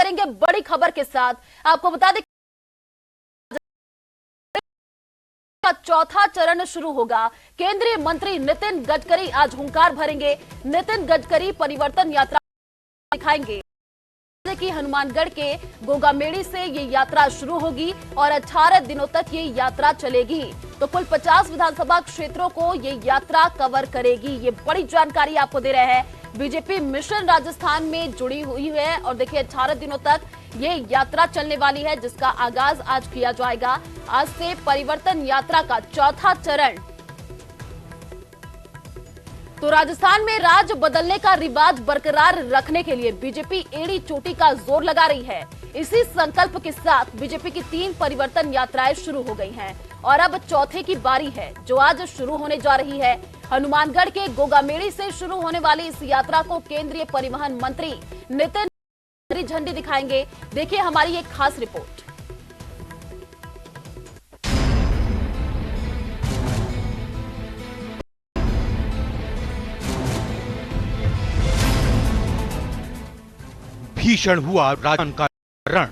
करेंगे बड़ी खबर के साथ। आपको बता दें का चौथा चरण शुरू होगा। केंद्रीय मंत्री नितिन गडकरी आज हुंकार भरेंगे। नितिन गडकरी परिवर्तन यात्रा दिखाएंगे कि हनुमानगढ़ के गोगामेड़ी से ये यात्रा शुरू होगी और 18 दिनों तक ये यात्रा चलेगी। तो कुल 50 विधानसभा क्षेत्रों को ये यात्रा कवर करेगी। ये बड़ी जानकारी आपको दे रहे हैं। बीजेपी मिशन राजस्थान में जुड़ी हुई है और देखिए 18 दिनों तक ये यात्रा चलने वाली है, जिसका आगाज आज किया जाएगा। आज से परिवर्तन यात्रा का चौथा चरण। तो राजस्थान में राज बदलने का रिवाज बरकरार रखने के लिए बीजेपी एड़ी चोटी का जोर लगा रही है। इसी संकल्प के साथ बीजेपी की 3 परिवर्तन यात्राएं शुरू हो गई हैं और अब चौथे की बारी है, जो आज शुरू होने जा रही है। हनुमानगढ़ के गोगामेड़ी से शुरू होने वाली इस यात्रा को केंद्रीय परिवहन मंत्री नितिन गडकरी झंडी दिखाएंगे। देखिए हमारी एक खास रिपोर्ट। भीषण हुआ राजस्थान का रण।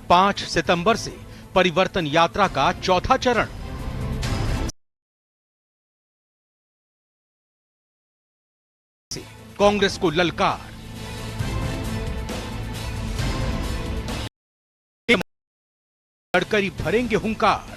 5 सितंबर से परिवर्तन यात्रा का चौथा चरण। कांग्रेस को ललकार। गडकरी भरेंगे हुंकार।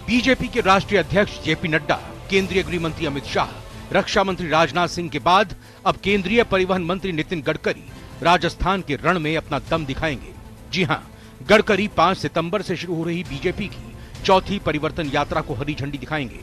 बीजेपी के राष्ट्रीय अध्यक्ष जेपी नड्डा, केंद्रीय गृह मंत्री अमित शाह, रक्षा मंत्री राजनाथ सिंह के बाद अब केंद्रीय परिवहन मंत्री नितिन गडकरी राजस्थान के रण में अपना दम दिखाएंगे। जी हां, गडकरी 5 सितंबर से शुरू हो रही बीजेपी की चौथी परिवर्तन यात्रा को हरी झंडी दिखाएंगे।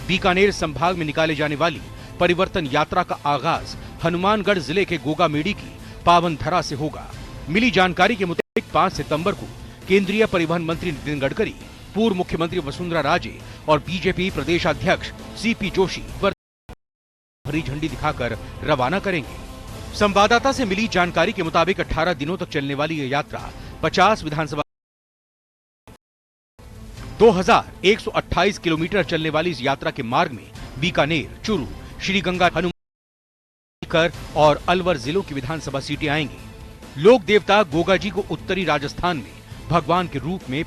बीकानेर संभाग में निकाले जाने वाली परिवर्तन यात्रा का आगाज हनुमानगढ़ जिले के गोगामेड़ी की पावन धरा से होगा। मिली जानकारी के मुताबिक 5 सितंबर को केंद्रीय परिवहन मंत्री नितिन गडकरी, पूर्व मुख्यमंत्री वसुंधरा राजे और बीजेपी प्रदेश अध्यक्ष सीपी जोशी हरी झंडी दिखाकर रवाना करेंगे। संवाददाता से मिली जानकारी के मुताबिक 18 दिनों तक चलने वाली यह यात्रा 50 विधानसभा 2128 किलोमीटर चलने वाली इस यात्रा के मार्ग में बीकानेर, चूरू, श्रीगंगा, हनुमानगढ़ और अलवर जिलों की विधानसभा सीटें आएंगी। लोक देवता गोगा जी को उत्तरी राजस्थान में भगवान के रूप में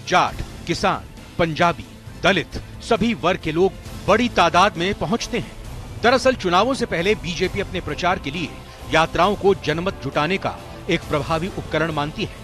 जाट, किसान, पंजाबी, दलित सभी वर्ग के लोग बड़ी तादाद में पहुंचते हैं। दरअसल चुनावों से पहले बीजेपी अपने प्रचार के लिए यात्राओं को जनमत जुटाने का एक प्रभावी उपकरण मानती है।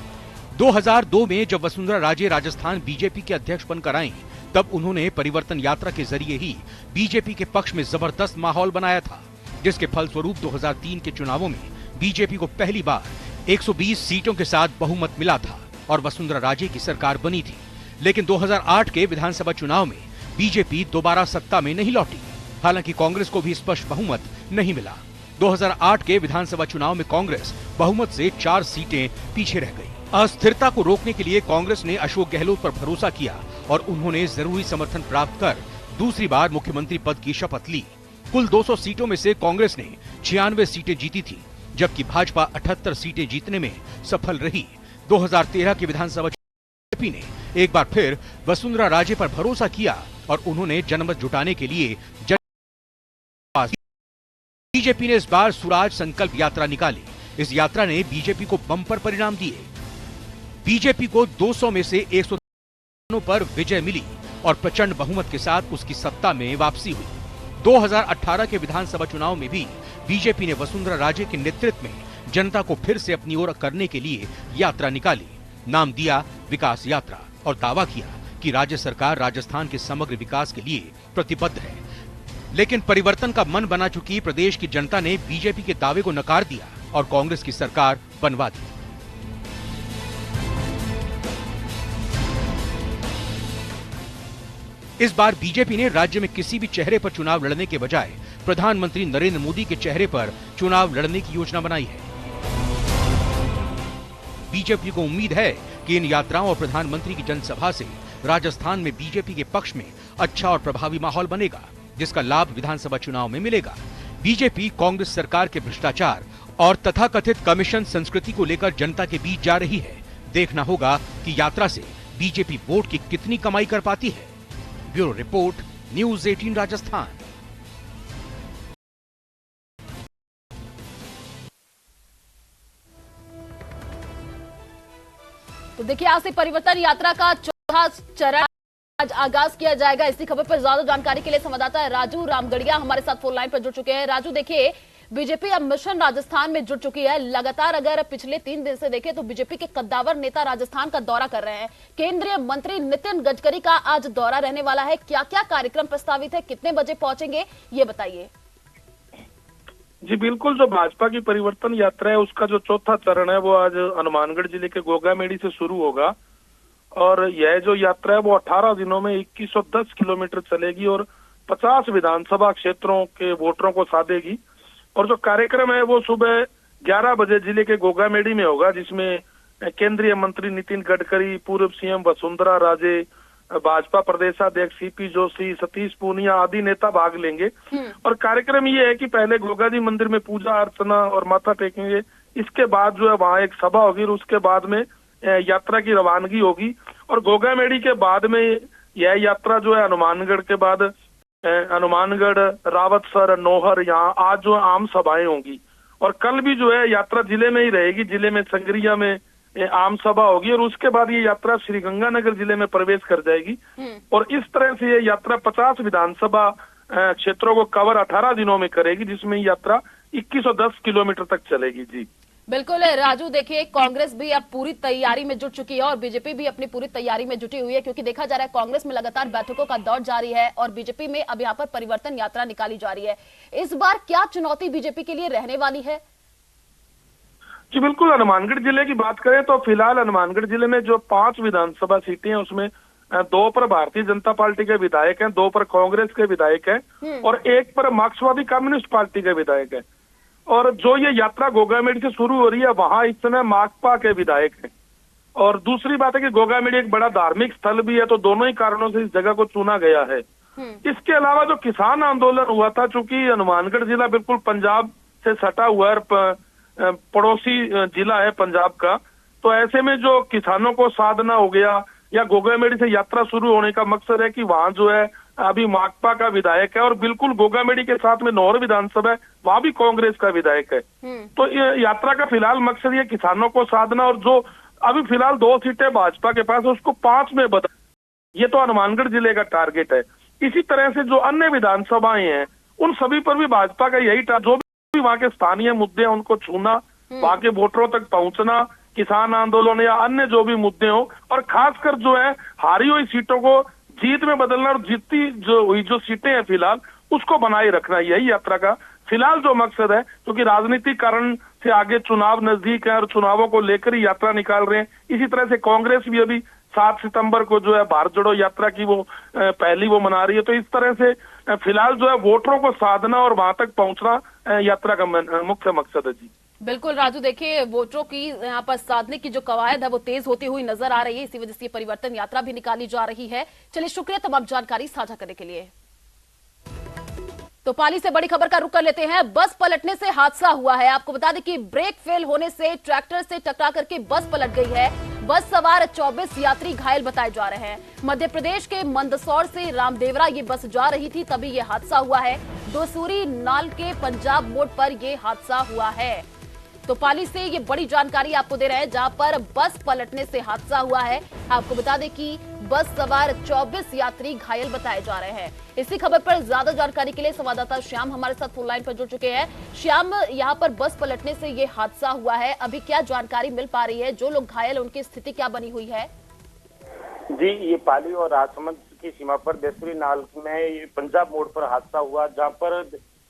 2002 में जब वसुंधरा राजे राजस्थान बीजेपी के अध्यक्ष बनकर आईं, तब उन्होंने परिवर्तन यात्रा के जरिए ही बीजेपी के पक्ष में जबरदस्त माहौल बनाया था, जिसके फलस्वरूप 2003 के चुनावों में बीजेपी को पहली बार 120 सीटों के साथ बहुमत मिला था और वसुंधरा राजे की सरकार बनी थी। लेकिन 2008 के विधानसभा चुनाव में बीजेपी दोबारा सत्ता में नहीं लौटी। हालांकि कांग्रेस को भी स्पष्ट बहुमत नहीं मिला। 2008 के विधानसभा चुनाव में कांग्रेस बहुमत से 4 सीटें पीछे रह गई। अस्थिरता को रोकने के लिए कांग्रेस ने अशोक गहलोत पर भरोसा किया और उन्होंने जरूरी समर्थन प्राप्त कर दूसरी बार मुख्यमंत्री पद की शपथ ली। कुल 200 सीटों में से कांग्रेस ने 96 सीटें जीती थी, जबकि भाजपा 78 सीटें जीतने में सफल रही। 2013 की विधानसभा बीजेपी ने एक बार फिर वसुंधरा राजे पर भरोसा किया और उन्होंने जनमत जुटाने के लिए बीजेपी ने इस बार स्वराज संकल्प यात्रा निकाली। इस यात्रा ने बीजेपी को बम्पर परिणाम दिए। बीजेपी को 200 में से 100 पर विजय मिली और प्रचंड बहुमत के साथ उसकी सत्ता में वापसी हुई। 2018 के विधानसभा चुनाव में भी बीजेपी ने वसुंधरा राजे के नेतृत्व में जनता को फिर से अपनी ओर करने के लिए यात्रा निकाली। नाम दिया विकास यात्रा और दावा किया कि राज्य सरकार राजस्थान के समग्र विकास के लिए प्रतिबद्ध है। लेकिन परिवर्तन का मन बना चुकी प्रदेश की जनता ने बीजेपी के दावे को नकार दिया और कांग्रेस की सरकार बनवा दी। इस बार बीजेपी ने राज्य में किसी भी चेहरे पर चुनाव लड़ने के बजाय प्रधानमंत्री नरेंद्र मोदी के चेहरे पर चुनाव लड़ने की योजना बनाई है। बीजेपी को उम्मीद है कि इन यात्राओं और प्रधानमंत्री की जनसभा से राजस्थान में बीजेपी के पक्ष में अच्छा और प्रभावी माहौल बनेगा, जिसका लाभ विधानसभा चुनाव में मिलेगा। बीजेपी कांग्रेस सरकार के भ्रष्टाचार और तथाकथित कमीशन संस्कृति को लेकर जनता के बीच जा रही है। देखना होगा कि यात्रा से बीजेपी वोट की कितनी कमाई कर पाती है? Bureau report, news 18 Rajasthan. तो देखिए, आज से परिवर्तन यात्रा का चौथा चरण आज आगाज किया जाएगा। इसी खबर पर ज्यादा जानकारी के लिए संवाददाता राजू रामगढ़िया हमारे साथ फोन लाइन पर जुड़ चुके हैं। राजू, देखिए, बीजेपी अब मिशन राजस्थान में जुट चुकी है। लगातार अगर पिछले 3 दिन से देखें तो बीजेपी के कद्दावर नेता राजस्थान का दौरा कर रहे हैं। केंद्रीय मंत्री नितिन गडकरी का आज दौरा रहने वाला है। क्या क्या कार्यक्रम प्रस्तावित है, कितने बजे पहुंचेंगे, ये बताइए। जी बिल्कुल, जो भाजपा की परिवर्तन यात्रा है उसका जो चौथा चरण है वो आज हनुमानगढ़ जिले के गोगामेड़ी से शुरू होगा और यह जो यात्रा है वो 18 दिनों में 2110 किलोमीटर चलेगी और 50 विधानसभा क्षेत्रों के वोटरों को साधेगी। और जो कार्यक्रम है वो सुबह 11 बजे जिले के गोगामेड़ी में होगा, जिसमें केंद्रीय मंत्री नितिन गडकरी, पूर्व सीएम वसुंधरा राजे, भाजपा प्रदेशाध्यक्ष सीपी जोशी, सतीश पूनिया आदि नेता भाग लेंगे। और कार्यक्रम ये है कि पहले गोगा जी मंदिर में पूजा अर्चना और माथा टेकेंगे। इसके बाद जो है वहाँ एक सभा होगी और उसके बाद में यात्रा की रवानगी होगी। और गोगामेड़ी के बाद में यह यात्रा जो है हनुमानगढ़ के बाद हनुमानगढ़, रावतसर, नोहर, यहाँ आज जो आम सभाएं होंगी। और कल भी जो है यात्रा जिले में ही रहेगी। जिले में संगरिया में आम सभा होगी और उसके बाद ये यात्रा श्रीगंगानगर जिले में प्रवेश कर जाएगी। और इस तरह से ये यात्रा 50 विधानसभा क्षेत्रों को कवर 18 दिनों में करेगी, जिसमें यात्रा 2110 किलोमीटर तक चलेगी। जी बिल्कुल राजू, देखिए, कांग्रेस भी अब पूरी तैयारी में जुट चुकी है और बीजेपी भी अपनी पूरी तैयारी में जुटी हुई है, क्योंकि देखा जा रहा है कांग्रेस में लगातार बैठकों का दौर जारी है और बीजेपी में अब यहाँ पर परिवर्तन यात्रा निकाली जा रही है। इस बार क्या चुनौती बीजेपी के लिए रहने वाली है? जी बिल्कुल, हनुमानगढ़ जिले की बात करें तो फिलहाल हनुमानगढ़ जिले में जो 5 विधानसभा सीटें हैं उसमें 2 पर भारतीय जनता पार्टी के विधायक हैं, 2 पर कांग्रेस के विधायक हैं और 1 पर मार्क्सवादी कम्युनिस्ट पार्टी के विधायक हैं। और जो ये यात्रा गोगामेड़ी से शुरू हो रही है वहां इस समय माकपा के विधायक हैं। और दूसरी बात है कि गोगामेड़ी एक बड़ा धार्मिक स्थल भी है, तो दोनों ही कारणों से इस जगह को चुना गया है। इसके अलावा जो किसान आंदोलन हुआ था, चूंकि हनुमानगढ़ जिला बिल्कुल पंजाब से सटा हुआ है, पड़ोसी जिला है पंजाब का, तो ऐसे में जो किसानों को साधना हो गया या गोगामेड़ी से यात्रा शुरू होने का मकसद है कि वहां जो है अभी माकपा का विधायक है और बिल्कुल गोगामेड़ी के साथ में नौर विधानसभा है, वहां भी कांग्रेस का विधायक है। तो ये यात्रा का फिलहाल मकसद ये किसानों को साधना और जो अभी फिलहाल 2 सीटें भाजपा के पास है उसको 5 में बदल, ये तो हनुमानगढ़ जिले का टारगेट है। इसी तरह से जो अन्य विधानसभाएं हैं उन सभी पर भी भाजपा का यही जो भी वहाँ के स्थानीय मुद्दे हैं उनको छूना, वहाँ के वोटरों तक पहुंचना, किसान आंदोलन या अन्य जो भी मुद्दे हो, और खासकर जो है हारी हुई सीटों को जीत में बदलना और जीतती जो हुई जो सीटें हैं फिलहाल उसको बनाए रखना, यही यात्रा का फिलहाल जो मकसद है। क्योंकि राजनीतिक कारण से आगे चुनाव नजदीक है और चुनावों को लेकर ही यात्रा निकाल रहे हैं। इसी तरह से कांग्रेस भी अभी 7 सितंबर को जो है भारत जोड़ो यात्रा की वो पहली वो मना रही है। तो इस तरह से फिलहाल जो है वोटरों को साधना और वहां तक पहुंचना यात्रा का मुख्य मकसद है। जी बिल्कुल राजू, देखिए, वोटरों की यहाँ पर साधने की जो कवायद है वो तेज होती हुई नजर आ रही है। इसी वजह से परिवर्तन यात्रा भी निकाली जा रही है। चलिए, शुक्रिया तमाम जानकारी साझा करने के लिए। तो पाली से बड़ी खबर का रुख कर लेते हैं। बस पलटने से हादसा हुआ है। आपको बता दें कि ब्रेक फेल होने से ट्रैक्टर से टकरा करके बस पलट गई है। बस सवार 24 यात्री घायल बताए जा रहे हैं। मध्य प्रदेश के मंदसौर से रामदेवरा ये बस जा रही थी, तभी ये हादसा हुआ है। दोसूरी नाल के पंजाब मोड़ पर यह हादसा हुआ है। तो पाली से ये बड़ी जानकारी आपको दे रहे हैं, जहां पर बस पलटने से हादसा हुआ है। आपको बता दें कि बस सवार 24 यात्री घायल बताए जा रहे हैं। इसी खबर पर ज्यादा जानकारी के लिए संवाददाता श्याम हमारे साथ फोन लाइन पर जुड़ चुके हैं। श्याम, यहां पर बस पलटने से ये हादसा हुआ है, अभी क्या जानकारी मिल पा रही है? जो लोग घायल, उनकी स्थिति क्या बनी हुई है? जी, ये पाली और राजसमंद की सीमा पर देसुरी नाल में पंजाब मोड़ पर हादसा हुआ, जहां पर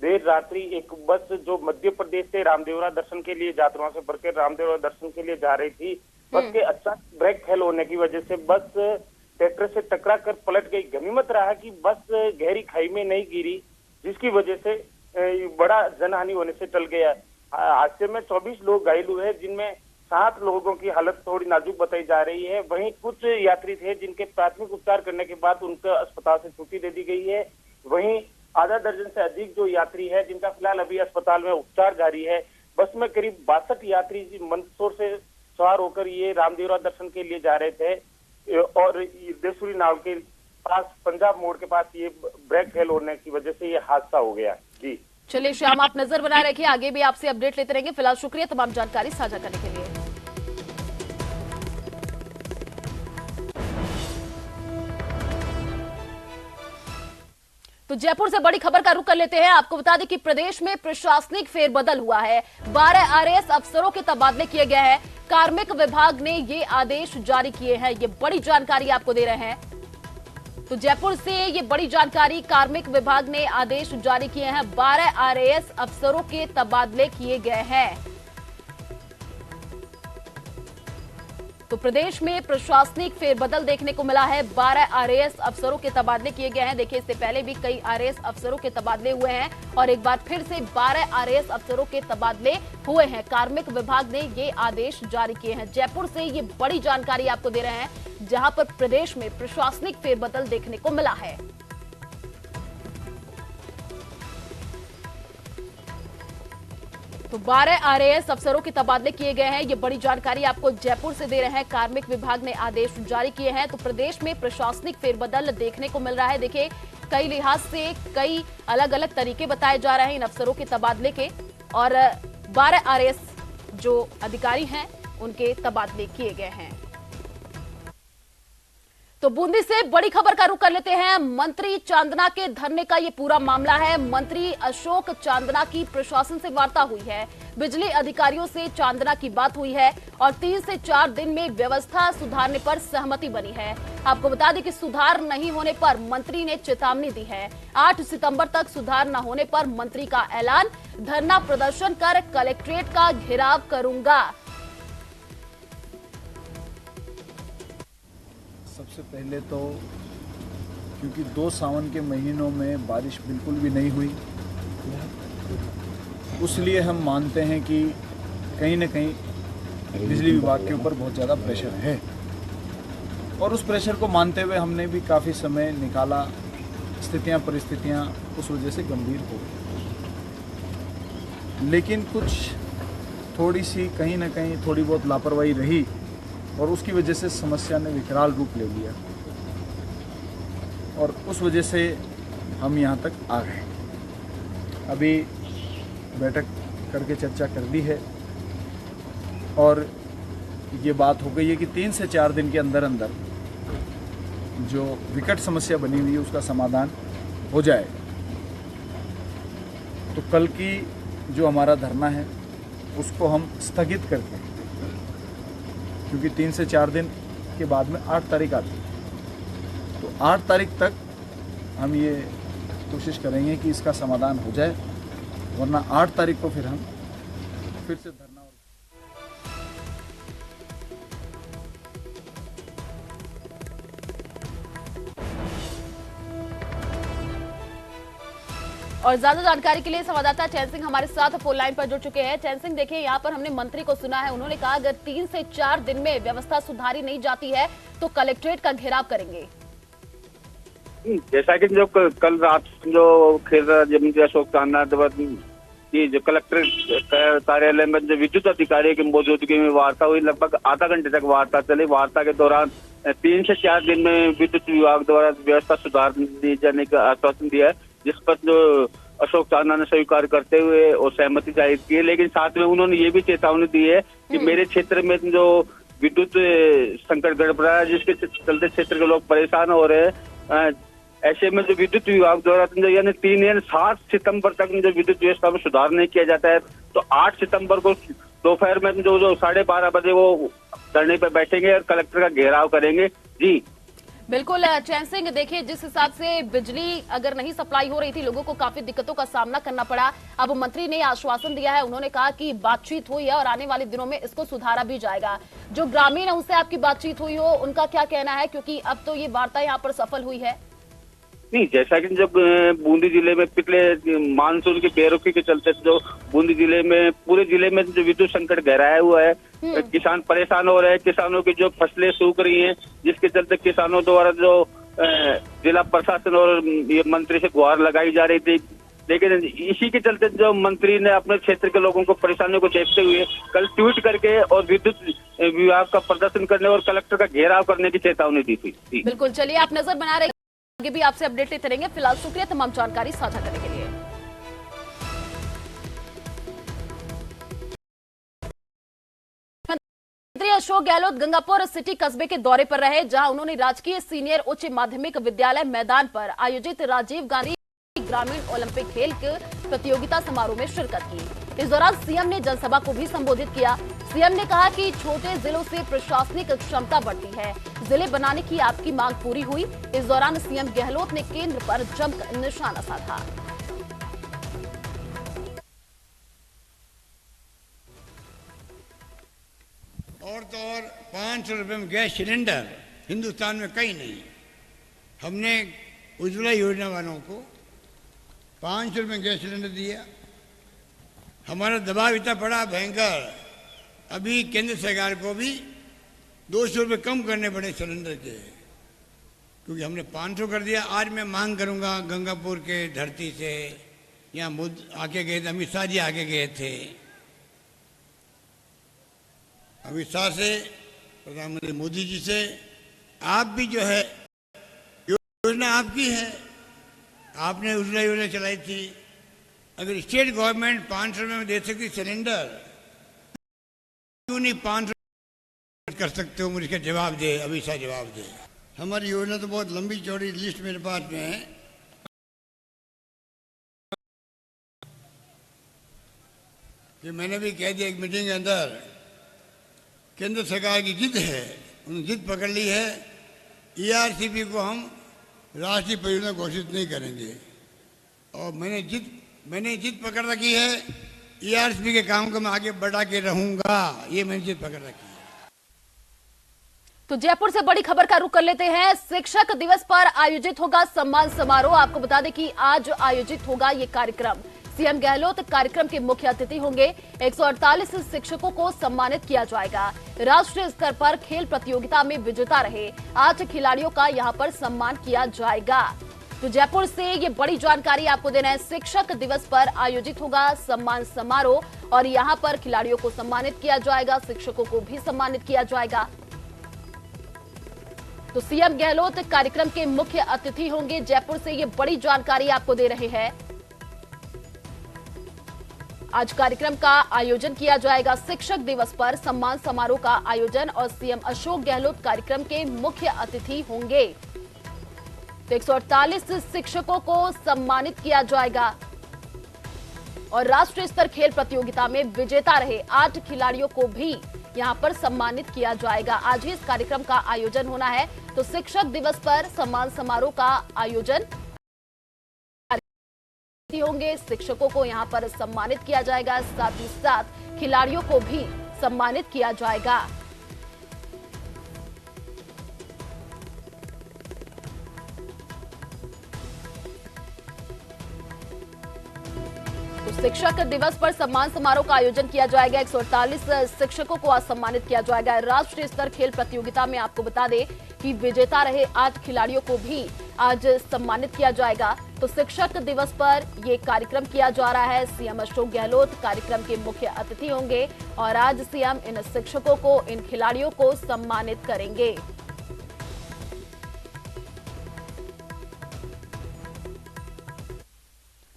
देर रात्रि एक बस जो मध्य प्रदेश से रामदेवरा दर्शन के लिए यात्रियों से भरकर रामदेवरा दर्शन के लिए जा रही थी, बस के अचानक ब्रेक फेल होने की वजह से बस ट्रैक्टर से टकरा कर पलट गई। गनीमत रहा कि बस गहरी खाई में नहीं गिरी, जिसकी वजह से बड़ा जनहानि होने से टल गया। हादसे में 24 लोग घायल हुए हैं, जिनमें 7 लोगों की हालत थोड़ी नाजुक बताई जा रही है। वहीं कुछ यात्री थे जिनके प्राथमिक उपचार करने के बाद उनको अस्पताल से छुट्टी दे दी गई है। वहीं आधा दर्जन से अधिक जो यात्री है जिनका फिलहाल अभी अस्पताल में उपचार जारी है। बस में करीब 62 यात्री मंदसौर से सवार होकर ये रामदेवरा दर्शन के लिए जा रहे थे। और देसूरी नाव के पास पंजाब मोड़ के पास ये ब्रेक फेल होने की वजह से ये हादसा हो गया। जी चलिए श्याम, आप नजर बनाए रखिए, आगे भी आपसे अपडेट लेते रहेंगे। फिलहाल शुक्रिया तमाम जानकारी साझा करने के लिए। तो जयपुर से बड़ी खबर का रुख कर लेते हैं। आपको बता दें कि प्रदेश में प्रशासनिक फेरबदल हुआ है। 12 आरएएस अफसरों के तबादले किए गए हैं। कार्मिक विभाग ने ये आदेश जारी किए हैं। ये बड़ी जानकारी आपको दे रहे हैं। तो जयपुर से ये बड़ी जानकारी, कार्मिक विभाग ने आदेश जारी किए हैं। 12 आरएएस अफसरों के तबादले किए गए हैं। तो प्रदेश में प्रशासनिक फेरबदल देखने को मिला है। 12 आरएएस अफसरों के तबादले किए गए हैं। देखिए, इससे पहले भी कई आरएएस अफसरों के तबादले हुए हैं और एक बार फिर से 12 आरएएस अफसरों के तबादले हुए हैं। कार्मिक विभाग ने ये आदेश जारी किए हैं। जयपुर से ये बड़ी जानकारी आपको दे रहे हैं, जहां पर प्रदेश में प्रशासनिक फेरबदल देखने को मिला है। तो 12 आरएएस अफसरों के तबादले किए गए हैं। ये बड़ी जानकारी आपको जयपुर से दे रहे हैं। कार्मिक विभाग ने आदेश जारी किए हैं। तो प्रदेश में प्रशासनिक फेरबदल देखने को मिल रहा है। देखिए, कई लिहाज से कई अलग अलग तरीके बताए जा रहे हैं इन अफसरों के तबादले के, और 12 आरएएस जो अधिकारी हैं उनके तबादले किए गए हैं। तो बूंदी से बड़ी खबर का रुख कर लेते हैं। मंत्री चांदना के धरने का ये पूरा मामला है। मंत्री अशोक चांदना की प्रशासन से वार्ता हुई है। बिजली अधिकारियों से चांदना की बात हुई है और 3 से 4 दिन में व्यवस्था सुधारने पर सहमति बनी है। आपको बता दें कि सुधार नहीं होने पर मंत्री ने चेतावनी दी है। 8 सितंबर तक सुधार न होने पर मंत्री का ऐलान, धरना प्रदर्शन कर कलेक्ट्रेट का घेराव करूंगा। सबसे पहले तो क्योंकि 2 सावन के महीनों में बारिश बिल्कुल भी नहीं हुई, उसलिए हम मानते हैं कि कहीं न कहीं बिजली विभाग के ऊपर बहुत ज़्यादा प्रेशर है और उस प्रेशर को मानते हुए हमने भी काफ़ी समय निकाला। स्थितियां परिस्थितियां उस वजह से गंभीर हो गई, लेकिन कुछ थोड़ी सी कहीं न कहीं थोड़ी बहुत लापरवाही रही और उसकी वजह से समस्या ने विकराल रूप ले लिया और उस वजह से हम यहाँ तक आ गए। अभी बैठक करके चर्चा कर ली है और ये बात हो गई है कि 3 से 4 दिन के अंदर अंदर जो विकट समस्या बनी हुई है उसका समाधान हो जाए। तो कल की जो हमारा धरना है उसको हम स्थगित करते हैं, क्योंकि 3 से 4 दिन के बाद में 8 तारीख आती है। तो 8 तारीख तक हम ये कोशिश करेंगे कि इसका समाधान हो जाए, वरना 8 तारीख को फिर हम फिर से धरना। और ज्यादा जानकारी के लिए संवाददाता चैन सिंह हमारे साथ फोन लाइन पर जुड़ चुके हैं। चैन सिंह, देखिए, यहाँ पर हमने मंत्री को सुना है, उन्होंने कहा अगर 3 से 4 दिन में व्यवस्था सुधारी नहीं जाती है तो कलेक्ट्रेट का घेराव करेंगे। जैसा कि जो कल रात जो खेल अशोक चांदना की जो कलेक्टर कार्यालय में जो विद्युत अधिकारी की मौजूदगी में वार्ता हुई, लगभग आधा घंटे तक वार्ता चली। वार्ता के दौरान 3 से 4 दिन में विद्युत विभाग द्वारा व्यवस्था सुधार दिए जाने का आश्वासन दिया है, जिस पर जो अशोक चांदना ने स्वीकार करते हुए और सहमति जाहिर की है। लेकिन साथ में उन्होंने ये भी चेतावनी दी है कि मेरे क्षेत्र में जो विद्युत संकट गड़बड़ा है, जिसके चलते क्षेत्र के लोग परेशान हो रहे हैं, ऐसे में जो विद्युत विभाग द्वारा यानी 3 या 7 सितंबर तक जो विद्युत व्यवस्था में सुधार नहीं किया जाता है तो 8 सितंबर को दोपहर में जो 12:30 बजे वो धरने पर बैठेंगे और कलेक्टर का घेराव करेंगे। जी बिल्कुल चैन सिंह, देखिए, जिस हिसाब से बिजली अगर नहीं सप्लाई हो रही थी, लोगों को काफी दिक्कतों का सामना करना पड़ा। अब मंत्री ने आश्वासन दिया है, उन्होंने कहा कि बातचीत हुई है और आने वाले दिनों में इसको सुधारा भी जाएगा। जो ग्रामीण है उनसे आपकी बातचीत हुई हो, उनका क्या कहना है, क्योंकि अब तो ये वार्ता यहाँ पर सफल हुई है? नहीं, जैसा कि जब बूंदी जिले में पिछले मानसून की बेरुखी के चलते जो बूंदी जिले में पूरे जिले में जो विद्युत संकट गहराया हुआ है, किसान परेशान हो रहे हैं, किसानों की जो फसलें सूख रही हैं, जिसके चलते किसानों द्वारा जो जिला प्रशासन और ये मंत्री से गुहार लगाई जा रही थी लेकिन इसी के चलते जो मंत्री ने अपने क्षेत्र के लोगों को परेशानियों को देखते हुए कल ट्वीट करके और विद्युत विभाग का प्रदर्शन करने और कलेक्टर का घेराव करने की चेतावनी दी थी। बिल्कुल, चलिए आप नजर बना रहे, आगे भी आपसे अपडेट लेते रहेंगे। फिलहाल शुक्रिया तमाम जानकारी साझा करने के लिए। मंत्री अशोक गहलोत गंगापुर सिटी कस्बे के दौरे पर रहे, जहां उन्होंने राजकीय सीनियर उच्च माध्यमिक विद्यालय मैदान पर आयोजित राजीव गांधी ग्रामीण ओलंपिक खेल प्रतियोगिता समारोह में शिरकत की। इस दौरान सीएम ने जनसभा को भी संबोधित किया। सीएम ने कहा कि छोटे जिलों से प्रशासनिक क्षमता बढ़ती है, जिले बनाने की आपकी मांग पूरी हुई। इस दौरान सीएम गहलोत ने केंद्र पर जमकर निशाना साधा। और तो और 500 रुपये में गैस सिलेंडर हिंदुस्तान में कहीं नहीं। हमने उज्ज्वला योजना वालों को 500 रुपये गैस सिलेंडर दिया। हमारा दबाव इतना पड़ा भयंकर, अभी केंद्र सरकार को भी 200 रुपये कम करने पड़े सिलेंडर के, क्योंकि हमने 500 कर दिया। आज मैं मांग करूंगा गंगापुर के धरती से, यहाँ आके गए थे, अमित शाह जी आके गए थे, अमित शाह से, प्रधानमंत्री मोदी जी से, आप भी जो है योजना आपकी है, आपने उज्ज्वला योजना चलाई थी। अगर स्टेट गवर्नमेंट 500 रुपये में दे सकती सिलेंडर, क्यों नहीं 500 कर सकते हो? मुझे जवाब दे, अमित शाह जवाब दे। हमारी योजना तो बहुत लंबी चौड़ी लिस्ट मेरे पास में है। कि मैंने भी कह दिया एक मीटिंग के अंदर, केंद्र सरकार की जिद है, उन्होंने जिद पकड़ ली है, ईआरसीपी को हम राष्ट्रीय परियोजना घोषित नहीं करेंगे। और मैंने जिद पकड़ रखी है, ईआरसीपी के काम को मैं आगे बढ़ा के रहूंगा, ये मैंने जिद पकड़ रखी है। तो जयपुर से बड़ी खबर का रुख कर लेते हैं। शिक्षक दिवस पर आयोजित होगा सम्मान समारोह। आपको बता दें कि आज आयोजित होगा ये कार्यक्रम। सीएम गहलोत कार्यक्रम के मुख्य अतिथि होंगे। 148 शिक्षकों को सम्मानित किया जाएगा। राष्ट्रीय स्तर पर खेल प्रतियोगिता में विजेता रहे 8 खिलाड़ियों का यहां पर सम्मान किया जाएगा। तो जयपुर से ये बड़ी जानकारी आपको देना है। शिक्षक दिवस पर आयोजित होगा सम्मान समारोह और यहां पर खिलाड़ियों को सम्मानित किया जाएगा, शिक्षकों को भी सम्मानित किया जाएगा। तो सीएम गहलोत कार्यक्रम के मुख्य अतिथि होंगे। जयपुर से ये बड़ी जानकारी आपको दे रहे हैं। आज कार्यक्रम का आयोजन किया जाएगा। शिक्षक दिवस पर सम्मान समारोह का आयोजन और सीएम अशोक गहलोत कार्यक्रम के मुख्य अतिथि होंगे। तो 148 शिक्षकों को सम्मानित किया जाएगा और राष्ट्रीय स्तर खेल प्रतियोगिता में विजेता रहे 8 खिलाड़ियों को भी यहां पर सम्मानित किया जाएगा। आज ही इस कार्यक्रम का आयोजन होना है। तो शिक्षक दिवस पर सम्मान समारोह का आयोजन होंगे, शिक्षकों को यहां पर सम्मानित किया जाएगा, साथ ही साथ खिलाड़ियों को भी सम्मानित किया जाएगा। तो शिक्षक दिवस पर सम्मान समारोह का आयोजन किया जाएगा। 148 शिक्षकों को आज सम्मानित किया जाएगा। राष्ट्रीय स्तर खेल प्रतियोगिता में आपको बता दें कि विजेता रहे 8 खिलाड़ियों को भी आज सम्मानित किया जाएगा। तो शिक्षक दिवस पर यह कार्यक्रम किया जा रहा है। सीएम अशोक गहलोत कार्यक्रम के मुख्य अतिथि होंगे और आज सीएम इन शिक्षकों को, इन खिलाड़ियों को सम्मानित करेंगे।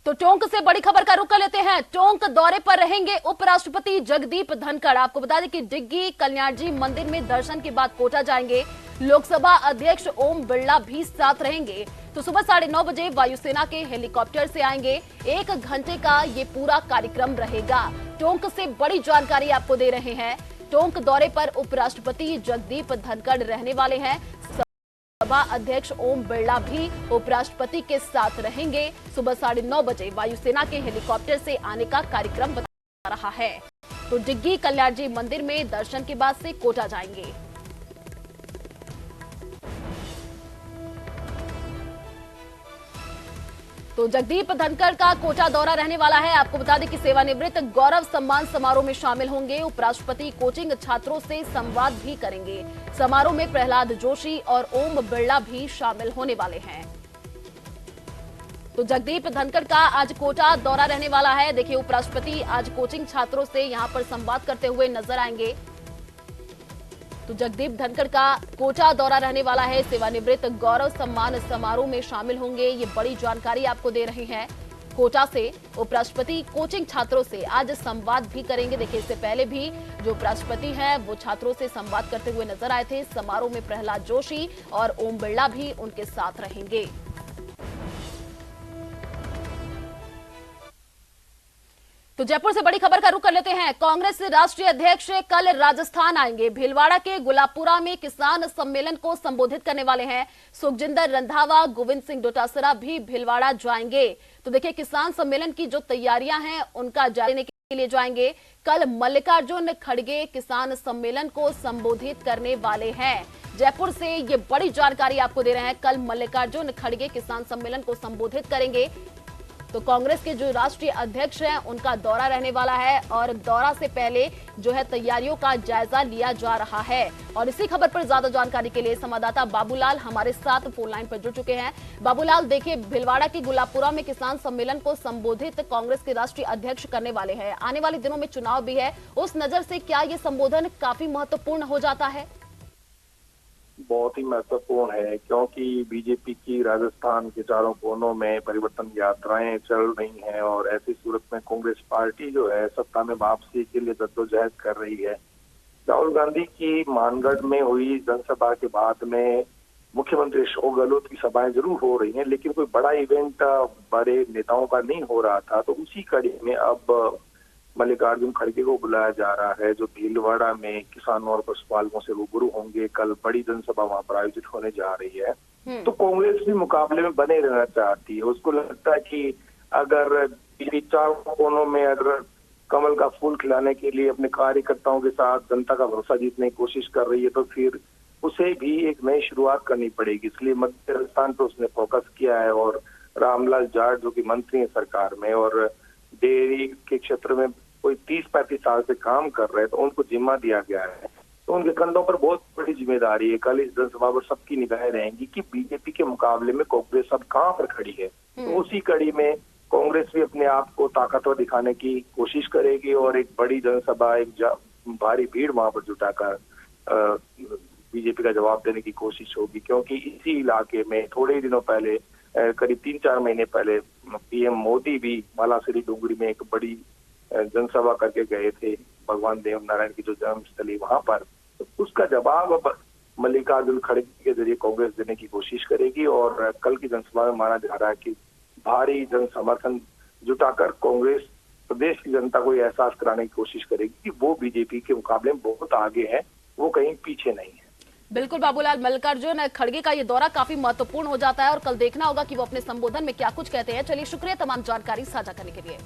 तो टोंक से बड़ी खबर का रुख कर लेते हैं। टोंक दौरे पर रहेंगे उपराष्ट्रपति जगदीप धनखड़। आपको बता दें कि डिग्गी कल्याण जी मंदिर में दर्शन के बाद कोटा जाएंगे। लोकसभा अध्यक्ष ओम बिरला भी साथ रहेंगे। तो सुबह 9:30 बजे वायुसेना के हेलीकॉप्टर से आएंगे। 1 घंटे का ये पूरा कार्यक्रम रहेगा। टोंक से बड़ी जानकारी आपको दे रहे हैं। टोंक दौरे पर उपराष्ट्रपति जगदीप धनखड़ रहने वाले हैं। सभा अध्यक्ष ओम बिरला भी उपराष्ट्रपति के साथ रहेंगे। सुबह 9:30 बजे वायुसेना के हेलीकॉप्टर से आने का कार्यक्रम बता रहा है। तो डिग्गी कल्याण जी मंदिर में दर्शन के बाद से कोटा जाएंगे। तो जगदीप धनखड़ का कोटा दौरा रहने वाला है। आपको बता दें कि सेवानिवृत्त गौरव सम्मान समारोह में शामिल होंगे। उपराष्ट्रपति कोचिंग छात्रों से संवाद भी करेंगे। समारोह में प्रहलाद जोशी और ओम बिरला भी शामिल होने वाले हैं। तो जगदीप धनखड़ का आज कोटा दौरा रहने वाला है। देखिए, उपराष्ट्रपति आज कोचिंग छात्रों से यहां पर संवाद करते हुए नजर आएंगे। तो जगदीप धनखड़ का कोटा दौरा रहने वाला है। सेवानिवृत्त गौरव सम्मान समारोह में शामिल होंगे। ये बड़ी जानकारी आपको दे रहे हैं। कोटा से उपराष्ट्रपति कोचिंग छात्रों से आज संवाद भी करेंगे। देखिए, इससे पहले भी जो उपराष्ट्रपति हैं वो छात्रों से संवाद करते हुए नजर आए थे। समारोह में प्रहलाद जोशी और ओम बिरला भी उनके साथ रहेंगे। तो जयपुर से बड़ी खबर का रुख कर लेते हैं। कांग्रेस राष्ट्रीय अध्यक्ष कल राजस्थान आएंगे। भीलवाड़ा के गुलाबपुरा में किसान सम्मेलन को संबोधित करने वाले हैं। सुखजिंदर रंधावा, गोविंद सिंह डोटासरा भी भीलवाड़ा जाएंगे। तो देखिए, किसान सम्मेलन की जो तैयारियां हैं उनका जायजा लेने के लिए जाएंगे। कल मल्लिकार्जुन खड़गे किसान सम्मेलन को संबोधित करने वाले हैं। जयपुर से ये बड़ी जानकारी आपको दे रहे हैं। कल मल्लिकार्जुन खड़गे किसान सम्मेलन को संबोधित करेंगे। तो कांग्रेस के जो राष्ट्रीय अध्यक्ष हैं उनका दौरा रहने वाला है और दौरा से पहले जो है तैयारियों का जायजा लिया जा रहा है। और इसी खबर पर ज्यादा जानकारी के लिए संवाददाता बाबूलाल हमारे साथ फोन लाइन पर जुड़ चुके हैं। बाबूलाल, देखिए, भिलवाड़ा के गुलाबपुरा में किसान सम्मेलन को संबोधित कांग्रेस के राष्ट्रीय अध्यक्ष करने वाले हैं। आने वाले दिनों में चुनाव भी है, उस नजर से क्या ये संबोधन काफी महत्वपूर्ण हो जाता है? बहुत ही महत्वपूर्ण है, क्योंकि बीजेपी की राजस्थान के चारों कोनों में परिवर्तन यात्राएं चल रही हैं और ऐसी सूरत में कांग्रेस पार्टी जो है सत्ता में वापसी के लिए जद्दोजहद कर रही है। राहुल गांधी की मानगढ़ में हुई जनसभा के बाद में मुख्यमंत्री अशोक गहलोत की सभाएं जरूर हो रही हैं, लेकिन कोई बड़ा इवेंट बड़े नेताओं का नहीं हो रहा था। तो उसी कड़ी में अब मल्लिकार्जुन खड़गे को बुलाया जा रहा है, जो भीलवाड़ा में किसानों और पशुपालकों से रूबरू होंगे। कल बड़ी जनसभा वहां पर आयोजित होने जा रही है। तो कांग्रेस भी मुकाबले में बने रहना चाहती है। उसको लगता है कि अगर चारों कोनों में अगर कमल का फूल खिलाने के लिए अपने कार्यकर्ताओं के साथ जनता का भरोसा जीतने की कोशिश कर रही है, तो फिर उसे भी एक नई शुरुआत करनी पड़ेगी। इसलिए मध्य राजस्थान पर उसने फोकस किया है और रामलाल जाट जो कि मंत्री है सरकार में और डेयरी के क्षेत्र में कोई 30-35 साल से काम कर रहे हैं, तो उनको जिम्मा दिया गया है। तो उनके कंधों पर बहुत बड़ी जिम्मेदारी है। कल इस जनसभा पर सबकी निगाहें रहेंगी कि बीजेपी के मुकाबले में कांग्रेस अब कहां पर खड़ी है। तो उसी कड़ी में कांग्रेस भी अपने आप को ताकतवर दिखाने की कोशिश करेगी और एक बड़ी जनसभा, एक भारी भीड़ वहां पर जुटाकर बीजेपी का जवाब देने की कोशिश होगी। क्योंकि इसी इलाके में थोड़े ही दिनों पहले, करीब 3-4 महीने पहले, पीएम मोदी भी मालासरी डूंगरी में एक बड़ी जनसभा करके गए थे, भगवान देव नारायण की जो जन्मस्थली वहां पर। तो उसका जवाब अब मल्लिकार्जुन खड़गे के जरिए कांग्रेस देने की कोशिश करेगी और कल की जनसभा में माना जा रहा है कि भारी जन समर्थन जुटाकर कांग्रेस प्रदेश की जनता को एहसास कराने की कोशिश करेगी कि वो बीजेपी के मुकाबले में बहुत आगे है, वो कहीं पीछे नहीं है। बिल्कुल बाबूलाल, मल्लिकार्जुन खड़गे का ये दौरा काफी महत्वपूर्ण हो जाता है और कल देखना होगा कि वो अपने संबोधन में क्या कुछ कहते हैं। चलिए, शुक्रिया तमाम जानकारी साझा करने के लिए।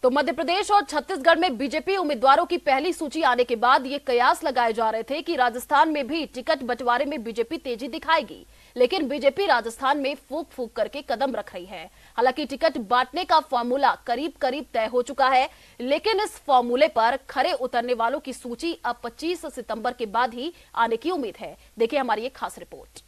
तो मध्य प्रदेश और छत्तीसगढ़ में बीजेपी उम्मीदवारों की पहली सूची आने के बाद ये कयास लगाए जा रहे थे कि राजस्थान में भी टिकट बंटवारे में बीजेपी तेजी दिखाएगी, लेकिन बीजेपी राजस्थान में फूक फूक करके कदम रख रही है। हालांकि टिकट बांटने का फॉर्मूला करीब करीब तय हो चुका है, लेकिन इस फॉर्मूले पर खरे उतरने वालों की सूची अब 25 सितंबर के बाद ही आने की उम्मीद है। देखिए हमारी एक खास रिपोर्ट।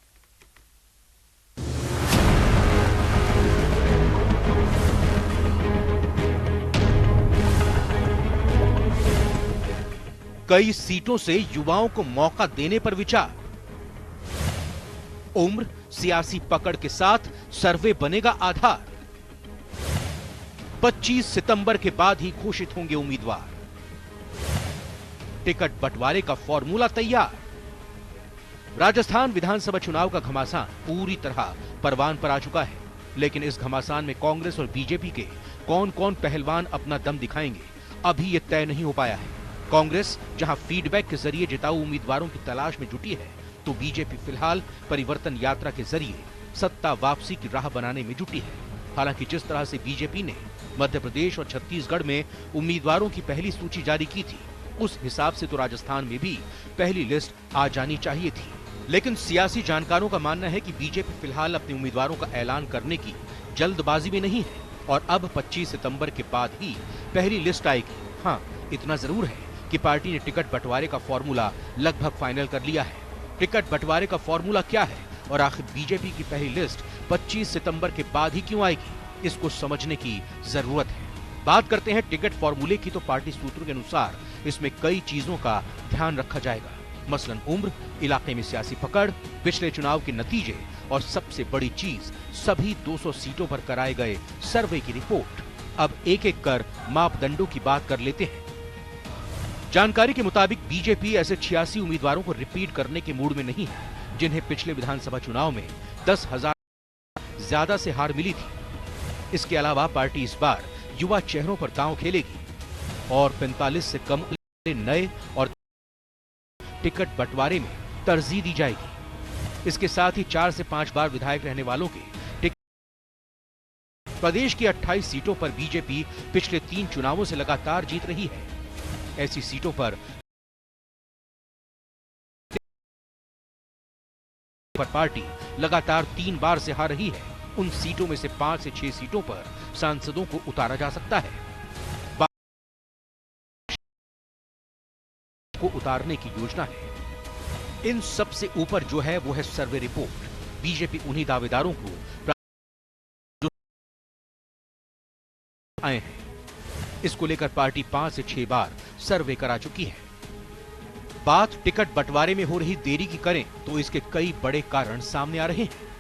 कई सीटों से युवाओं को मौका देने पर विचार। उम्र, सियासी पकड़ के साथ सर्वे बनेगा आधार। 25 सितंबर के बाद ही घोषित होंगे उम्मीदवार। टिकट बंटवारे का फॉर्मूला तैयार। राजस्थान विधानसभा चुनाव का घमासान पूरी तरह परवान पर आ चुका है, लेकिन इस घमासान में कांग्रेस और बीजेपी के कौन कौन पहलवान अपना दम दिखाएंगे, अभी यह तय नहीं हो पाया है। कांग्रेस जहां फीडबैक के जरिए जिताऊ उम्मीदवारों की तलाश में जुटी है, तो बीजेपी फिलहाल परिवर्तन यात्रा के जरिए सत्ता वापसी की राह बनाने में जुटी है। हालांकि जिस तरह से बीजेपी ने मध्य प्रदेश और छत्तीसगढ़ में उम्मीदवारों की पहली सूची जारी की थी, उस हिसाब से तो राजस्थान में भी पहली लिस्ट आ जानी चाहिए थी। लेकिन सियासी जानकारों का मानना है कि बीजेपी फिलहाल अपने उम्मीदवारों का ऐलान करने की जल्दबाजी में नहीं है और अब 25 सितंबर के बाद ही पहली लिस्ट आएगी। हाँ, इतना जरूर है कि पार्टी ने टिकट बंटवारे का फॉर्मूला लगभग फाइनल कर लिया है। टिकट बंटवारे का फॉर्मूला क्या है, और आखिर बीजेपी की पहली लिस्ट 25 सितंबर के बाद ही क्यों आएगी, इसको समझने की जरूरत है। बात करते हैं टिकट फॉर्मूले की, तो पार्टी सूत्रों के अनुसार इसमें कई चीजों का ध्यान रखा जाएगा, मसलन उम्र, इलाके में सियासी पकड़, पिछले चुनाव के नतीजे और सबसे बड़ी चीज सभी 200 सीटों पर कराए गए सर्वे की रिपोर्ट। अब एक एक कर मापदंडों की बात कर लेते हैं। जानकारी के मुताबिक बीजेपी ऐसे 86 उम्मीदवारों को रिपीट करने के मूड में नहीं है जिन्हें पिछले विधानसभा चुनाव में 10,000 ज्यादा से हार मिली थी। इसके अलावा पार्टी इस बार युवा चेहरों पर दांव खेलेगी और 45 से कम नए और टिकट बंटवारे में तरजीह दी जाएगी। इसके साथ ही 4 से 5 बार विधायक रहने वालों के टिकट। प्रदेश की 28 सीटों पर बीजेपी पिछले 3 चुनावों से लगातार जीत रही है। ऐसी सीटों पर पार्टी लगातार 3 बार से हार रही है। उन सीटों में से 5 से 6 सीटों पर सांसदों को उतारा जा सकता है। को उतारने की योजना है। इन सबसे ऊपर जो है वो है सर्वे रिपोर्ट। बीजेपी उन्हीं दावेदारों को जो आए हैं। इसको लेकर पार्टी 5 से 6 बार सर्वे करा चुकी है। बात टिकट बंटवारे में हो रही देरी की करें तो इसके कई बड़े कारण सामने आ रहे हैं।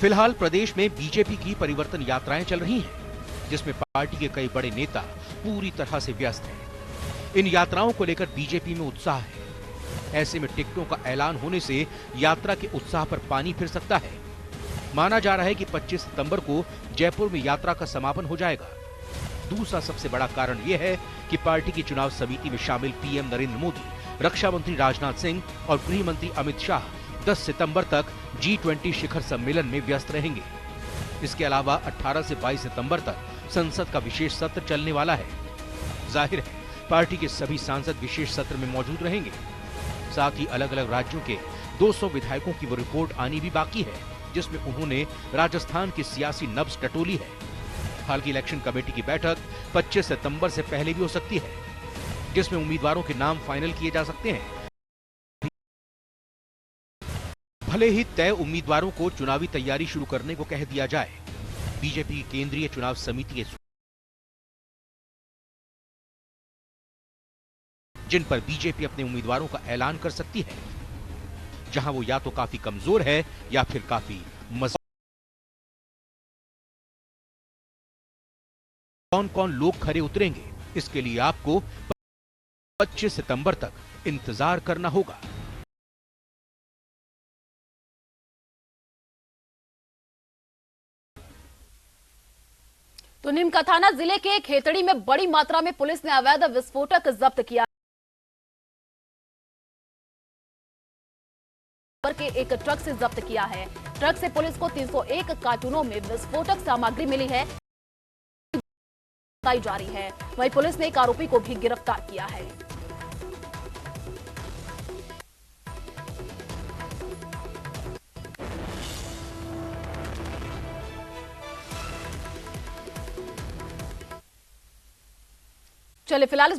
फिलहाल प्रदेश में बीजेपी की परिवर्तन यात्राएं चल रही हैं, जिसमें पार्टी के कई बड़े नेता पूरी तरह से व्यस्त हैं। इन यात्राओं को लेकर बीजेपी में उत्साह है। ऐसे में टिकटों का ऐलान होने से यात्रा के उत्साह पर पानी फिर सकता है। माना जा रहा है कि 25 सितंबर को जयपुर में यात्रा का समापन हो जाएगा। दूसरा सबसे बड़ा कारण यह है कि पार्टी की चुनाव समिति में शामिल पीएम नरेंद्र मोदी, रक्षा मंत्री राजनाथ सिंह और गृह मंत्री अमित शाह 10 सितंबर तक G20 शिखर सम्मेलन में व्यस्त रहेंगे। इसके अलावा 18 से 22 सितंबर तक संसद का विशेष सत्र चलने वाला है। जाहिर है पार्टी के सभी सांसद विशेष सत्र में मौजूद रहेंगे। साथ ही अलग अलग राज्यों के 200 विधायकों की वो रिपोर्ट आनी भी बाकी है, जिसमें उन्होंने राजस्थान की सियासी नब्ज टटोली है। हाल की इलेक्शन कमेटी की बैठक 25 सितंबर से पहले भी हो सकती है, जिसमें उम्मीदवारों के नाम फाइनल किए जा सकते हैं। भले ही तय उम्मीदवारों को चुनावी तैयारी शुरू करने को कह दिया जाए, बीजेपी की केंद्रीय चुनाव समिति के जिन पर बीजेपी अपने उम्मीदवारों का ऐलान कर सकती है, जहां वो या तो काफी कमजोर है या फिर काफी मजबूत। कौन कौन लोग खरे उतरेंगे, इसके लिए आपको 25 सितंबर तक इंतजार करना होगा। तो नीमकाथाना जिले के खेतड़ी में बड़ी मात्रा में पुलिस ने अवैध विस्फोटक जब्त किया के एक ट्रक से जब्त किया है। ट्रक से पुलिस को 301 कार्टूनों में विस्फोटक सामग्री मिली है, बताई जा रही है। वहीं पुलिस ने एक आरोपी को भी गिरफ्तार किया है। चलिए फिलहाल इस